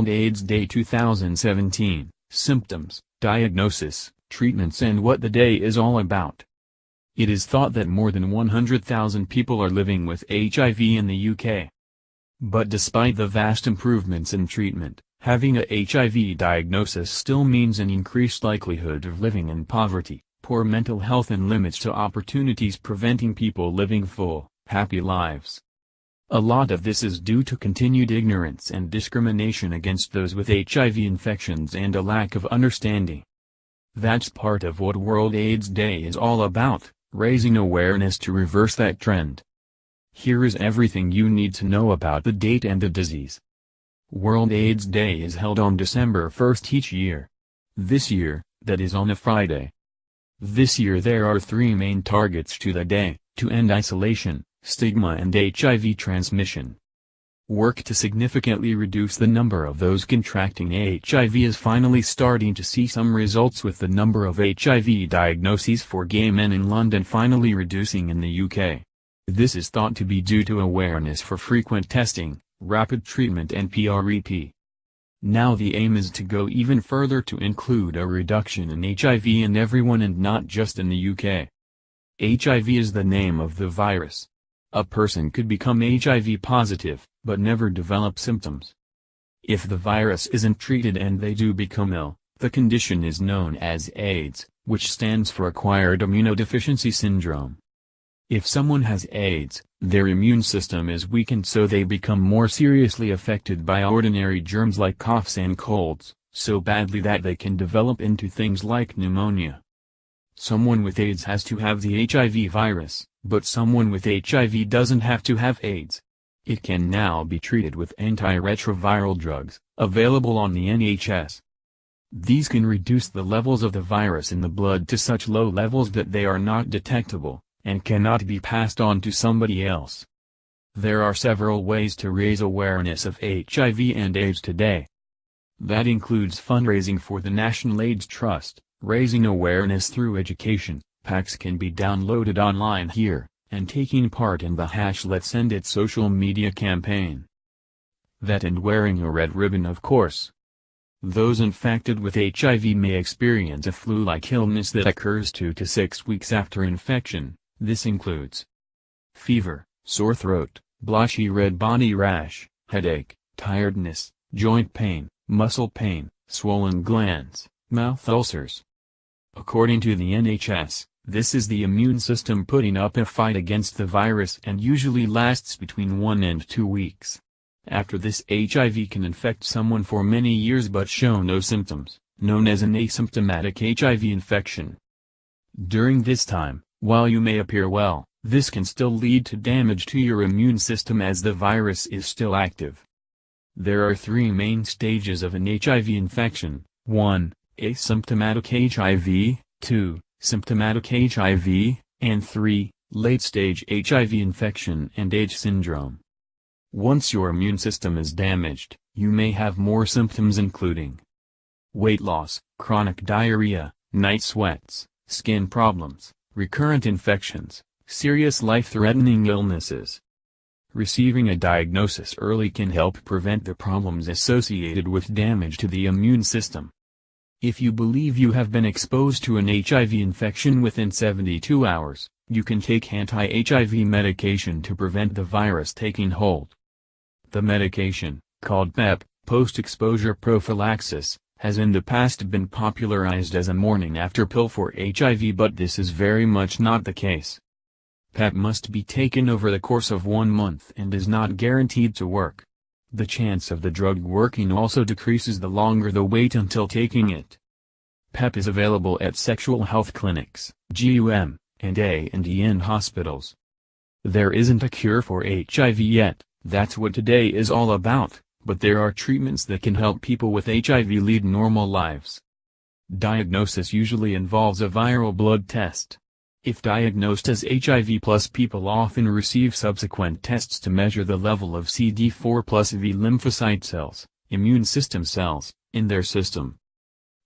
World AIDS Day 2017, Symptoms, Diagnosis, Treatments and what the day is all about. It is thought that more than 100,000 people are living with HIV in the UK. But despite the vast improvements in treatment, having a HIV diagnosis still means an increased likelihood of living in poverty, poor mental health and limits to opportunities preventing people living full, happy lives. A lot of this is due to continued ignorance and discrimination against those with HIV infections and a lack of understanding. That's part of what World AIDS Day is all about, raising awareness to reverse that trend. Here is everything you need to know about the date and the disease. World AIDS Day is held on December 1st each year. This year, that is on a Friday. This year there are three main targets to the day: to end isolation, stigma and HIV transmission. Work to significantly reduce the number of those contracting HIV is finally starting to see some results, with the number of HIV diagnoses for gay men in London finally reducing in the UK. This is thought to be due to awareness for frequent testing, rapid treatment and PrEP. Now the aim is to go even further to include a reduction in HIV in everyone and not just in the UK. HIV is the name of the virus. A person could become HIV positive, but never develop symptoms. If the virus isn't treated and they do become ill, the condition is known as AIDS, which stands for Acquired Immunodeficiency Syndrome. If someone has AIDS, their immune system is weakened, so they become more seriously affected by ordinary germs like coughs and colds, so badly that they can develop into things like pneumonia. Someone with AIDS has to have the HIV virus, but someone with HIV doesn't have to have AIDS. It can now be treated with antiretroviral drugs, available on the NHS. These can reduce the levels of the virus in the blood to such low levels that they are not detectable, and cannot be passed on to somebody else. There are several ways to raise awareness of HIV and AIDS today. That includes fundraising for the National AIDS Trust, raising awareness through education. Packs can be downloaded online here, and taking part in the Let's End It social media campaign. That and wearing a red ribbon, of course. Those infected with HIV may experience a flu-like illness that occurs 2 to 6 weeks after infection. This includes fever, sore throat, blotchy red body rash, headache, tiredness, joint pain, muscle pain, swollen glands, mouth ulcers. According to the NHS, this is the immune system putting up a fight against the virus and usually lasts between 1 and 2 weeks. After this, HIV can infect someone for many years but show no symptoms, known as an asymptomatic HIV infection. During this time, while you may appear well, this can still lead to damage to your immune system as the virus is still active. There are 3 main stages of an HIV infection: 1. Asymptomatic HIV, 2. Symptomatic HIV, and 3. Late-stage HIV infection and AIDS syndrome. Once your immune system is damaged, you may have more symptoms including weight loss, chronic diarrhea, night sweats, skin problems, recurrent infections, serious life-threatening illnesses. Receiving a diagnosis early can help prevent the problems associated with damage to the immune system. If you believe you have been exposed to an HIV infection within 72 hours, you can take anti-HIV medication to prevent the virus taking hold. The medication, called PEP, post-exposure prophylaxis, has in the past been popularized as a morning-after pill for HIV, but this is very much not the case. PEP must be taken over the course of 1 month and is not guaranteed to work. The chance of the drug working also decreases the longer the wait until taking it. PEP is available at sexual health clinics, GUM, and A&EN hospitals. There isn't a cure for HIV yet, that's what today is all about, but there are treatments that can help people with HIV lead normal lives. Diagnosis usually involves a viral blood test. If diagnosed as HIV+, people often receive subsequent tests to measure the level of CD4+V lymphocyte cells, immune system cells, in their system.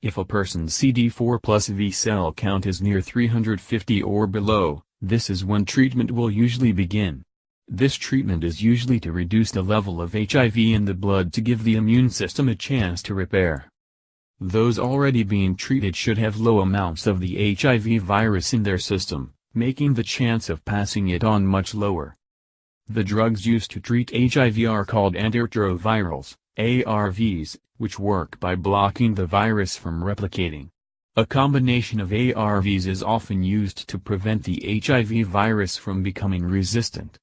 If a person's CD4+V cell count is near 350 or below, this is when treatment will usually begin. This treatment is usually to reduce the level of HIV in the blood to give the immune system a chance to repair. Those already being treated should have low amounts of the HIV virus in their system, making the chance of passing it on much lower. The drugs used to treat HIV are called antiretrovirals, ARVs, which work by blocking the virus from replicating. A combination of ARVs is often used to prevent the HIV virus from becoming resistant.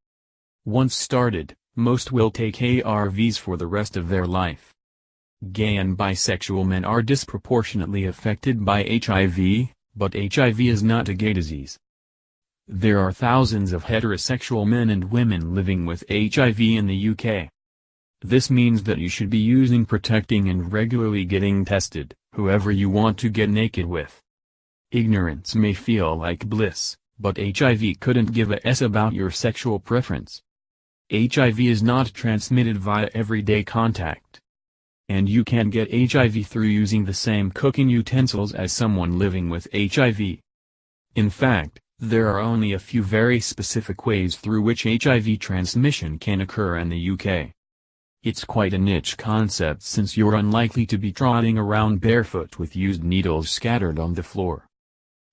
Once started, most will take ARVs for the rest of their life. Gay and bisexual men are disproportionately affected by HIV, but HIV is not a gay disease. There are thousands of heterosexual men and women living with HIV in the UK. This means that you should be using protecting and regularly getting tested, whoever you want to get naked with. Ignorance may feel like bliss, but HIV couldn't give a s about your sexual preference. HIV is not transmitted via everyday contact. And you can get HIV through using the same cooking utensils as someone living with HIV. In fact, there are only a few very specific ways through which HIV transmission can occur in the UK. It's quite a niche concept since you're unlikely to be trotting around barefoot with used needles scattered on the floor.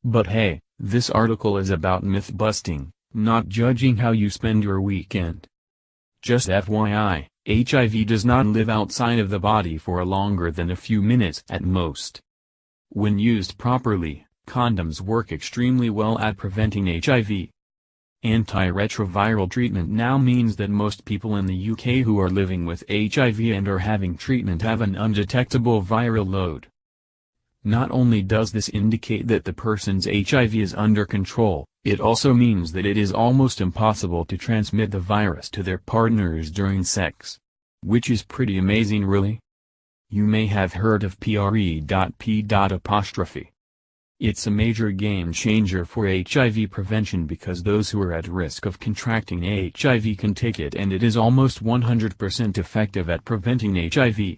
But hey, this article is about myth-busting, not judging how you spend your weekend. Just FYI, HIV does not live outside of the body for longer than a few minutes at most. When used properly, condoms work extremely well at preventing HIV. Antiretroviral treatment now means that most people in the UK who are living with HIV and are having treatment have an undetectable viral load. Not only does this indicate that the person's HIV is under control, it also means that it is almost impossible to transmit the virus to their partners during sex. Which is pretty amazing, really. You may have heard of PrE.P. It's a major game changer for HIV prevention because those who are at risk of contracting HIV can take it, and it is almost 100% effective at preventing HIV.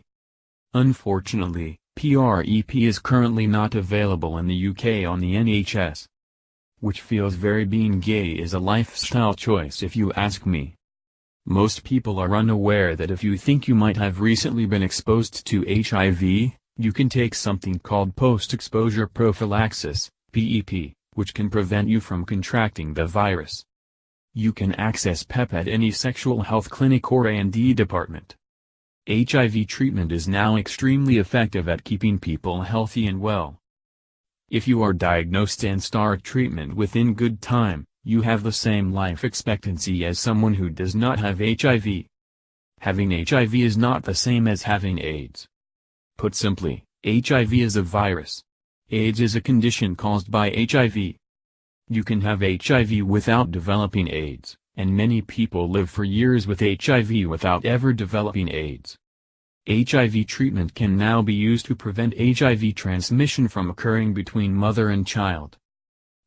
Unfortunately, PrEP is currently not available in the UK on the NHS. Which feels very being gay is a lifestyle choice if you ask me. Most people are unaware that if you think you might have recently been exposed to HIV, you can take something called post-exposure prophylaxis, PEP, which can prevent you from contracting the virus. You can access PEP at any sexual health clinic or A&E department. HIV treatment is now extremely effective at keeping people healthy and well. If you are diagnosed and start treatment within good time, you have the same life expectancy as someone who does not have HIV. Having HIV is not the same as having AIDS. Put simply, HIV is a virus. AIDS is a condition caused by HIV. You can have HIV without developing AIDS, and many people live for years with HIV without ever developing AIDS. HIV treatment can now be used to prevent HIV transmission from occurring between mother and child.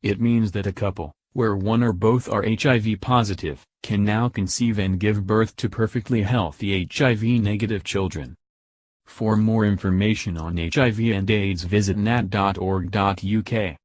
It means that a couple, where one or both are HIV positive, can now conceive and give birth to perfectly healthy HIV-negative children. For more information on HIV and AIDS, visit nat.org.uk.